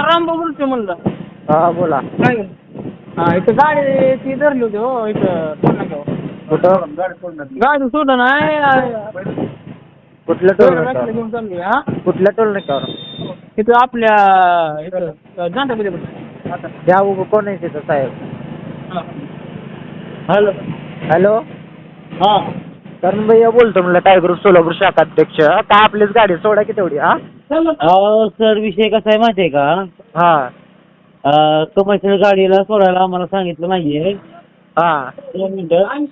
रामभाऊ बोलतोय म्हणलं. हा बोला. काय ग? हा इथं गाडी ती धरली होती हो इथं टोल नाक्यावर. कुठं? गाडी सोडलं नाही. कुठल्या टोल घेऊन नाक्यावर? चालली हा. कुठल्या टोल नाक्यावर? इथं आपल्या इथं जांटामध्ये द्या बघू कोण आहे तिथं साहेब? हॅलो. हॅलो. हा. करण भैया बोलतो म्हणलं टायगर ग्रुप सोलापूर शाखा अध्यक्ष. काय आपलीच गाडी सोडा की तेवढी हा? अहो सर विषय कसा आहे माहिती आहे का? हा. कमर्शियल गाडीला सोडायला आम्हाला सांगितलं नाहीये. हा. 2 मिनिटं.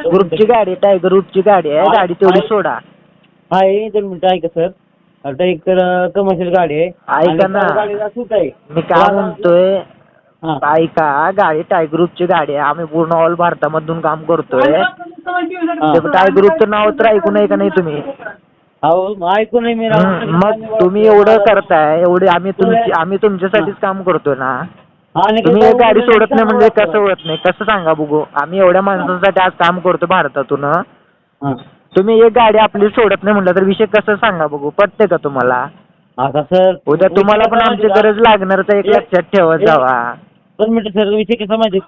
ग्रुपची गाडी टायगर ग्रुपची गाडी आहे, गाडी तेवढी सोडा. आहे 2 मिनिटं ऐका सर. आता एक तर कमर्शियल गाडी आहे. ऐका ना. आणि गाडीला सूट आहे. मी काय म्हणतोय हा. ऐका, गाडी टायगर ग्रुपची गाडी आहे. आम्ही पूर्ण ऑल भारतामधून काम करतोय. टायगर ग्रुपचं नाव तर ऐकून आहे का नाही तुम्ही? अहो ऐकू नाही मी मग तुम्ही एवढं करताय, एवढे आम्ही तुमच्यासाठीच काम करतोय ना. तुम्ही एक गाडी सोडत नाही म्हणजे कसं होत नाही, कसं सांगा बघू. आम्ही एवढ्या माणसांसाठी आज काम करतो भारतातून. तुम्ही एक गाडी आपली सोडत नाही म्हटलं तर विषय कसं सांगा बघू, पटते का तुम्हाला? आता सर उद्या तुम्हाला पण आमची गरज लागणारच, एक लक्षात ठेवत जावा. 2 मिनिटं सर विषय कसा माहिती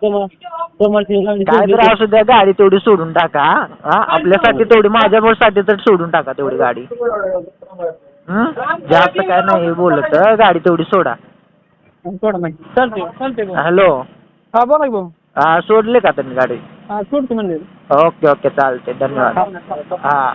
कमर्शियल गाडी काय तर असू द्या, गाडी तेवढी सोडून टाका. हा आपल्यासाठी तेवढी, माझ्यासाठी तर सोडून टाका तेवढी गाडी. जास्त काय नाही बोलत, गाडी तेवढी सोडा. चालते. हॅलो. हा बोला की भाऊ. हा सोडले का तुम्ही गाडी? हा सोडतो म्हणजे. ओके चालते, धन्यवाद. हा.